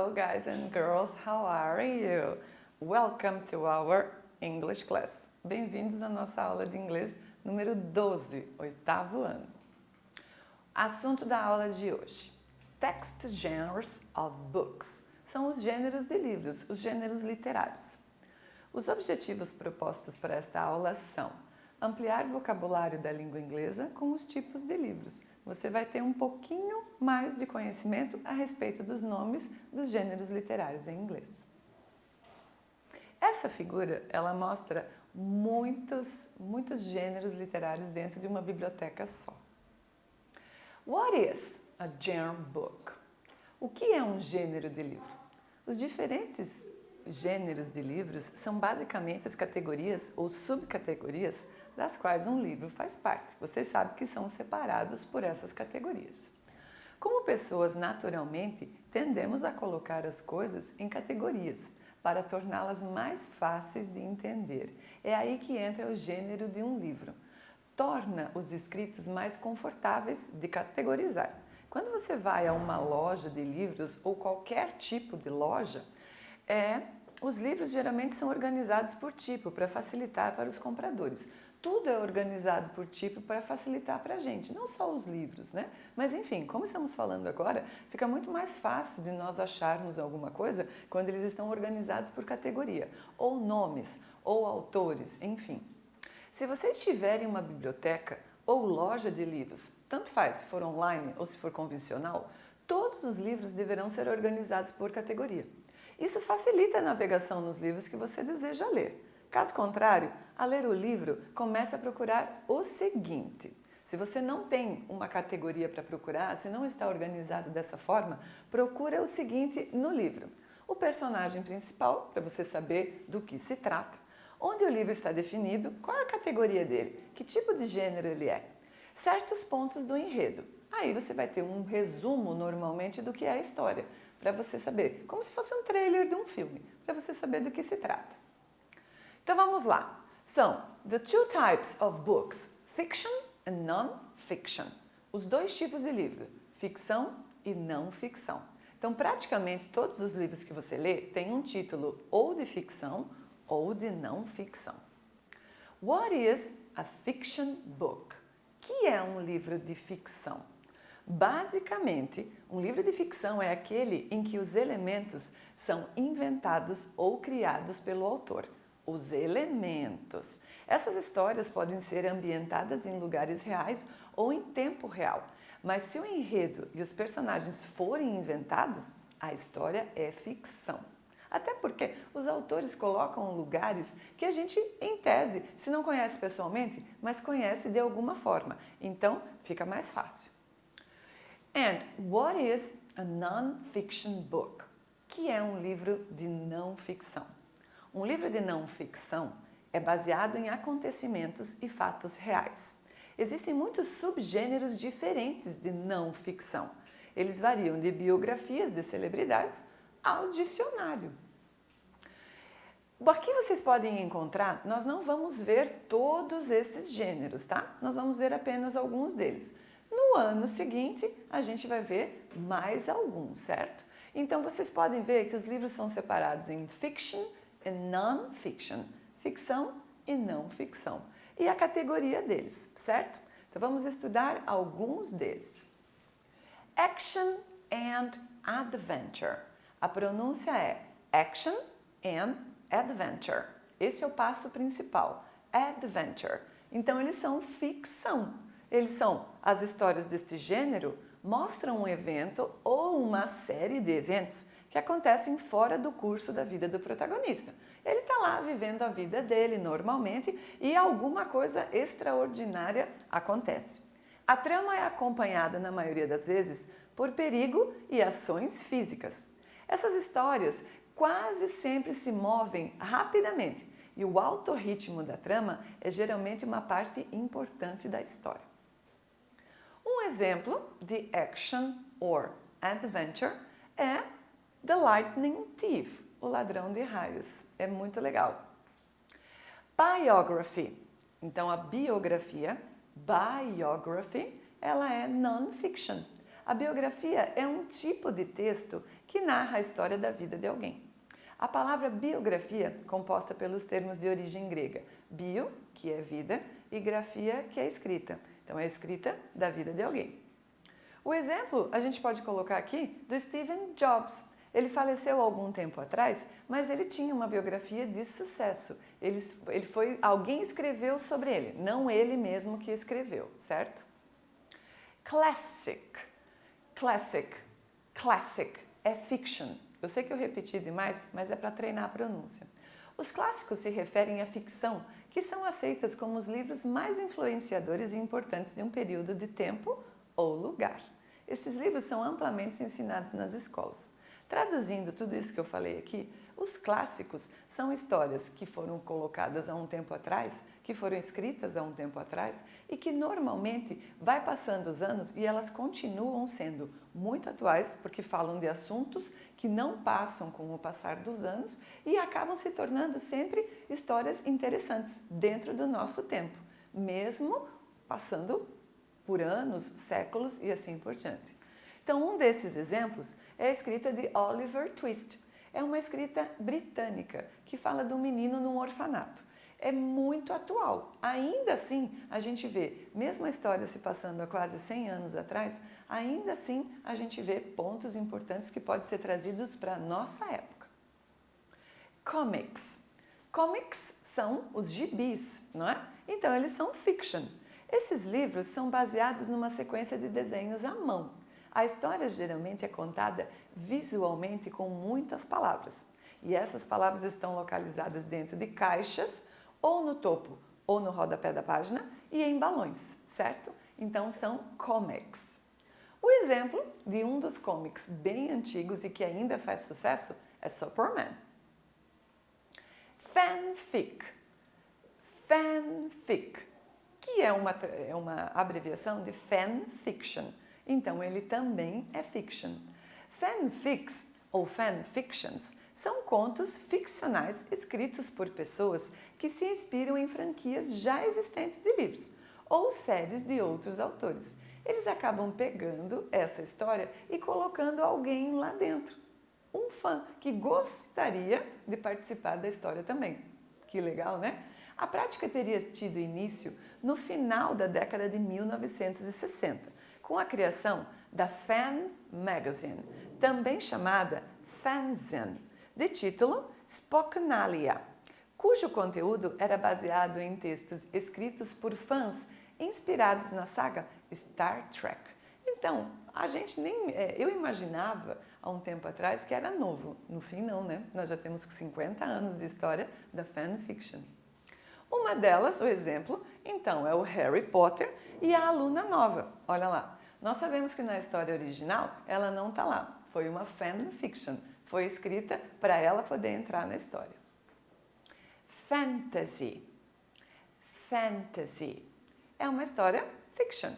Hello guys and girls, how are you? Welcome to our English class. Bem-vindos à nossa aula de inglês número 12, oitavo ano. Assunto da aula de hoje: Text genres of books. São os gêneros de livros, os gêneros literários. Os objetivos propostos para esta aula são ampliar o vocabulário da língua inglesa com os tipos de livros. Você vai ter um pouquinho mais de conhecimento a respeito dos nomes dos gêneros literários em inglês. Essa figura, ela mostra muitos gêneros literários dentro de uma biblioteca só. What is a genre book? O que é um gênero de livro? Os diferentes gêneros de livros são basicamente as categorias ou subcategorias das quais um livro faz parte. Vocês sabem que são separados por essas categorias. Como pessoas, naturalmente, tendemos a colocar as coisas em categorias para torná-las mais fáceis de entender. É aí que entra o gênero de um livro. Torna os escritos mais confortáveis de categorizar. Quando você vai a uma loja de livros ou qualquer tipo de loja, os livros geralmente são organizados por tipo, para facilitar para os compradores. Tudo é organizado por tipo para facilitar para a gente, não só os livros, né? Mas enfim, como estamos falando agora, fica muito mais fácil de nós acharmos alguma coisa quando eles estão organizados por categoria, ou nomes, ou autores, enfim. Se você estiver em uma biblioteca ou loja de livros, tanto faz se for online ou se for convencional, todos os livros deverão ser organizados por categoria. Isso facilita a navegação nos livros que você deseja ler. Caso contrário, a ler o livro, comece a procurar o seguinte. Se você não tem uma categoria para procurar, se não está organizado dessa forma, procura o seguinte no livro. O personagem principal, para você saber do que se trata. Onde o livro está definido, qual é a categoria dele, que tipo de gênero ele é. Certos pontos do enredo. Aí você vai ter um resumo, normalmente, do que é a história, para você saber, como se fosse um trailer de um filme, para você saber do que se trata. Então vamos lá. São the two types of books, fiction and non-fiction. Os dois tipos de livro, ficção e não ficção. Então praticamente todos os livros que você lê têm um título ou de ficção ou de não ficção. What is a fiction book? Que é um livro de ficção? Basicamente, um livro de ficção é aquele em que os elementos são inventados ou criados pelo autor. Os elementos. Essas histórias podem ser ambientadas em lugares reais ou em tempo real, mas se o enredo e os personagens forem inventados, a história é ficção. Até porque os autores colocam lugares que a gente, em tese, se não conhece pessoalmente, mas conhece de alguma forma. Então, fica mais fácil. And what is a non-fiction book? Que é um livro de não ficção? Um livro de não ficção é baseado em acontecimentos e fatos reais. Existem muitos subgêneros diferentes de não ficção. Eles variam de biografias de celebridades ao dicionário. Aqui vocês podem encontrar, nós não vamos ver todos esses gêneros, tá? Nós vamos ver apenas alguns deles. No ano seguinte, a gente vai ver mais alguns, certo? Então vocês podem ver que os livros são separados em fiction e non-fiction, ficção e não ficção, e a categoria deles, certo? Então vamos estudar alguns deles. Action and adventure. A pronúncia é action and adventure. Esse é o passo principal, adventure. Então eles são ficção. As histórias deste gênero mostram um evento ou uma série de eventos que acontecem fora do curso da vida do protagonista. Ele está lá vivendo a vida dele normalmente e alguma coisa extraordinária acontece. A trama é acompanhada, na maioria das vezes, por perigo e ações físicas. Essas histórias quase sempre se movem rapidamente e o alto ritmo da trama é geralmente uma parte importante da história. Um exemplo de action or adventure é The Lightning Thief, o ladrão de raios. É muito legal. Biography. Então a biografia, biography, ela é non-fiction. A biografia é um tipo de texto que narra a história da vida de alguém. A palavra biografia, composta pelos termos de origem grega, bio, que é vida, e grafia, que é escrita. Então, é a escrita da vida de alguém. O exemplo a gente pode colocar aqui do Steve Jobs. Ele faleceu há algum tempo atrás, mas ele tinha uma biografia de sucesso. Alguém escreveu sobre ele, não ele mesmo que escreveu, certo? Classic. Classic. Classic é fiction. Eu sei que eu repeti demais, mas é para treinar a pronúncia. Os clássicos se referem à ficção, que são aceitas como os livros mais influenciadores e importantes de um período de tempo ou lugar. Esses livros são amplamente ensinados nas escolas. Traduzindo tudo isso que eu falei aqui, os clássicos são histórias que foram colocadas há um tempo atrás, que foram escritas há um tempo atrás e que normalmente vai passando os anos e elas continuam sendo muito atuais porque falam de assuntos que não passam com o passar dos anos e acabam se tornando sempre histórias interessantes dentro do nosso tempo, mesmo passando por anos, séculos e assim por diante. Então, um desses exemplos é a escrita de Oliver Twist. É uma escrita britânica que fala de um menino num orfanato. É muito atual. Ainda assim, a gente vê, mesmo a história se passando há quase 100 anos atrás, ainda assim a gente vê pontos importantes que podem ser trazidos para a nossa época. Comics. Comics são os gibis, não é? Então, eles são fiction. Esses livros são baseados numa sequência de desenhos à mão. A história geralmente é contada visualmente com muitas palavras. E essas palavras estão localizadas dentro de caixas, ou no topo, ou no rodapé da página, e em balões, certo? Então são comics. O exemplo de um dos comics bem antigos e que ainda faz sucesso é Superman. Fanfic. Fanfic, que é uma abreviação de fanfiction. Então, ele também é fiction. Fanfics ou fanfictions são contos ficcionais escritos por pessoas que se inspiram em franquias já existentes de livros ou séries de outros autores. Eles acabam pegando essa história e colocando alguém lá dentro. Um fã que gostaria de participar da história também. Que legal, né? A prática teria tido início no final da década de 1960. Com a criação da Fan Magazine, também chamada fanzine, de título Spokenalia, cujo conteúdo era baseado em textos escritos por fãs inspirados na saga Star Trek. Então, eu imaginava há um tempo atrás que era novo. No fim, não, né? Nós já temos 50 anos de história da fanfiction. Uma delas, o exemplo, então, é o Harry Potter e a Aluna Nova. Olha lá. Nós sabemos que na história original ela não está lá. Foi uma fanfiction. Foi escrita para ela poder entrar na história. Fantasy. Fantasy é uma história fiction.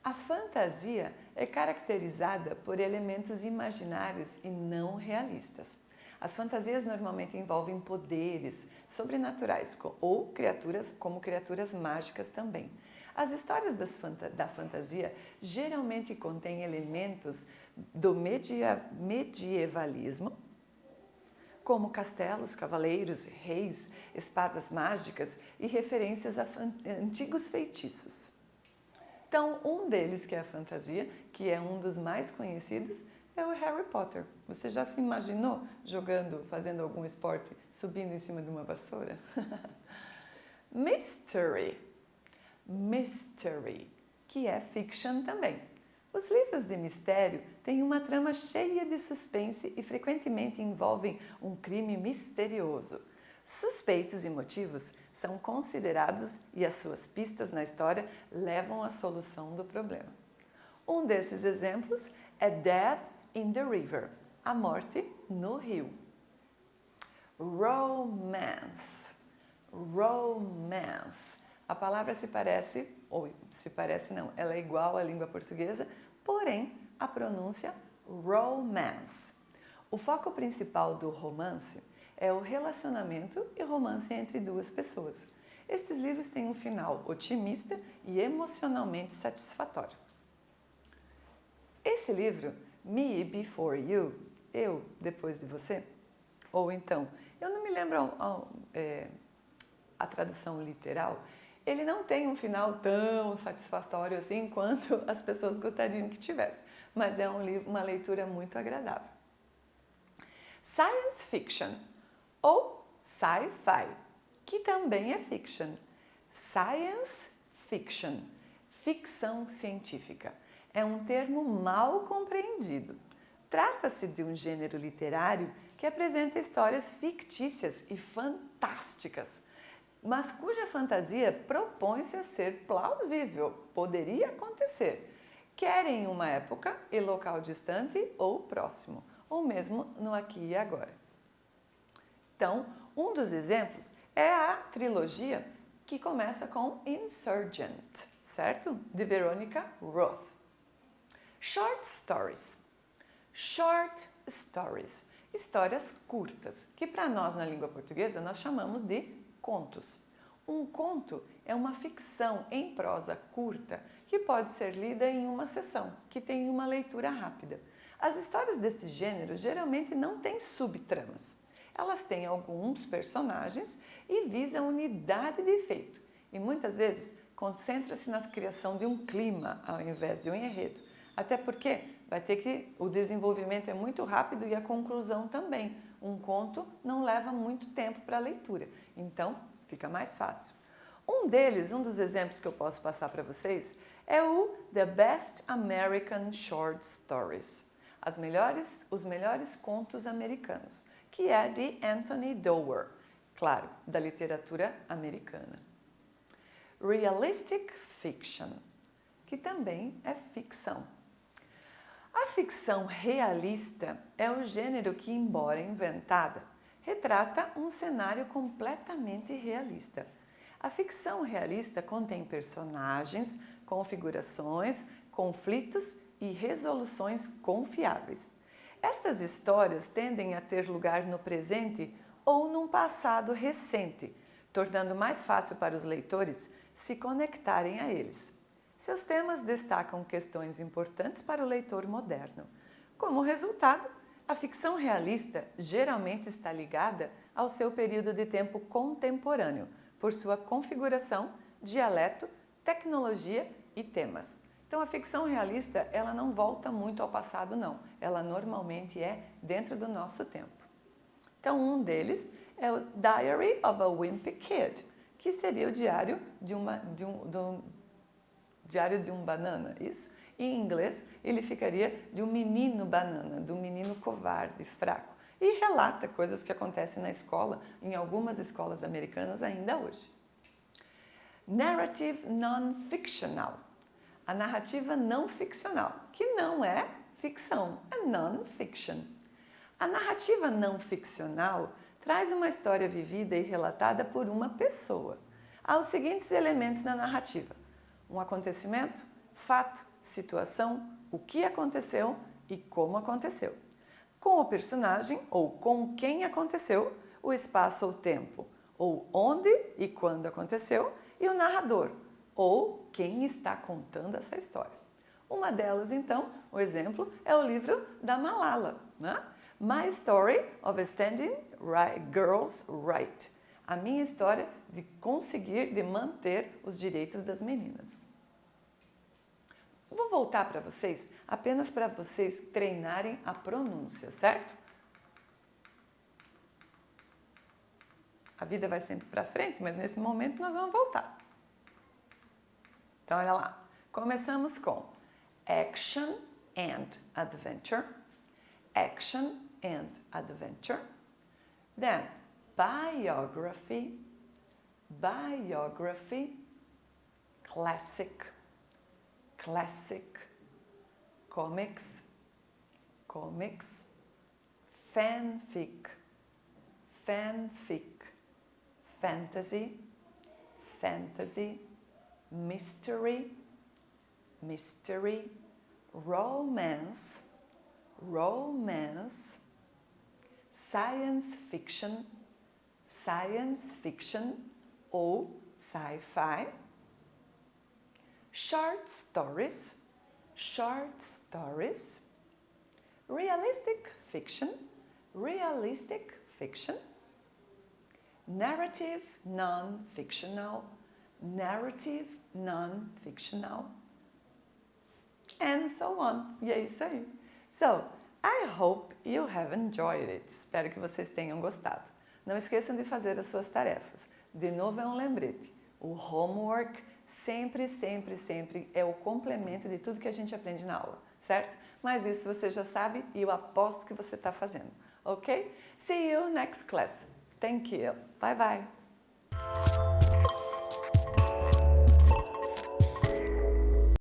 A fantasia é caracterizada por elementos imaginários e não realistas. As fantasias normalmente envolvem poderes sobrenaturais ou criaturas mágicas também. As histórias da fantasia geralmente contêm elementos do medievalismo, como castelos, cavaleiros, reis, espadas mágicas e referências a antigos feitiços. Então, um deles, que é a fantasia, que é um dos mais conhecidos, é o Harry Potter. Você já se imaginou fazendo algum esporte, subindo em cima de uma vassoura? Mystery. Mystery, que é fiction também. Os livros de mistério têm uma trama cheia de suspense e frequentemente envolvem um crime misterioso. Suspeitos e motivos são considerados e as suas pistas na história levam à solução do problema. Um desses exemplos é Death in the River, a morte no rio. Romance. Romance. A palavra ela é igual à língua portuguesa, porém a pronúncia romance. O foco principal do romance é o relacionamento e romance entre duas pessoas. Estes livros têm um final otimista e emocionalmente satisfatório. Esse livro, Me Before You, eu depois de você? Ou então, eu não me lembro a tradução literal, ele não tem um final tão satisfatório assim quanto as pessoas gostariam que tivesse, mas é uma leitura muito agradável. Science fiction ou sci-fi, que também é fiction. Science fiction, ficção científica, é um termo mal compreendido. Trata-se de um gênero literário que apresenta histórias fictícias e fantásticas, mas cuja fantasia propõe-se a ser plausível, poderia acontecer, quer em uma época e local distante ou próximo, ou mesmo no aqui e agora. Então, um dos exemplos é a trilogia que começa com Insurgent, certo? De Veronica Roth. Short stories. Short stories, histórias curtas, que para nós na língua portuguesa nós chamamos de contos. Um conto é uma ficção em prosa curta que pode ser lida em uma sessão, que tem uma leitura rápida. As histórias desse gênero geralmente não têm subtramas. Elas têm alguns personagens e visam unidade de efeito. E muitas vezes concentra-se na criação de um clima ao invés de um enredo. Até porque o desenvolvimento é muito rápido e a conclusão também. Um conto não leva muito tempo para a leitura, então fica mais fácil. Um dos exemplos que eu posso passar para vocês é o The Best American Short Stories, os melhores contos americanos, que é de Anthony Doerr, claro, da literatura americana. Realistic Fiction, que também é ficção. A ficção realista é o gênero que, embora inventada, retrata um cenário completamente realista. A ficção realista contém personagens, configurações, conflitos e resoluções confiáveis. Estas histórias tendem a ter lugar no presente ou num passado recente, tornando mais fácil para os leitores se conectarem a eles. Seus temas destacam questões importantes para o leitor moderno. Como resultado, a ficção realista geralmente está ligada ao seu período de tempo contemporâneo, por sua configuração, dialeto, tecnologia e temas. Então, a ficção realista, ela não volta muito ao passado, não. Ela normalmente é dentro do nosso tempo. Então, um deles é o Diary of a Wimpy Kid, que seria o diário de um banana, isso? Em inglês, ele ficaria de um menino banana, de um menino covarde, fraco. E relata coisas que acontecem na escola, em algumas escolas americanas ainda hoje. Narrative non-fictional. A narrativa não ficcional, que não é ficção, é non-fiction. A narrativa não ficcional traz uma história vivida e relatada por uma pessoa. Há os seguintes elementos na narrativa: um acontecimento, fato, situação, o que aconteceu e como aconteceu. Com o personagem ou com quem aconteceu, o espaço ou tempo, ou onde e quando aconteceu, e o narrador, ou quem está contando essa história. Uma delas, então, o exemplo, é o livro da Malala, né? My Story of Standing Girls' Right. A minha história de manter os direitos das meninas. Vou voltar para vocês, apenas para vocês treinarem a pronúncia, certo? A vida vai sempre para frente, mas nesse momento nós vamos voltar. Então, olha lá. Começamos com Action and Adventure. Action and Adventure. Then, Biography. Biography. Classic. Classic. Comics. Comics. Fanfic. Fanfic. Fantasy. Fantasy. Mystery. Mystery. Romance. Romance. Science fiction. Science fiction ou sci-fi. Short stories. Short stories. realistic fiction, narrative non-fictional, and so on. E é isso aí. So, I hope you have enjoyed it. Espero que vocês tenham gostado. Não esqueçam de fazer as suas tarefas. De novo é um lembrete. O homework sempre é o complemento de tudo que a gente aprende na aula, certo? Mas isso você já sabe e eu aposto que você está fazendo, ok? See you next class. Thank you. Bye bye.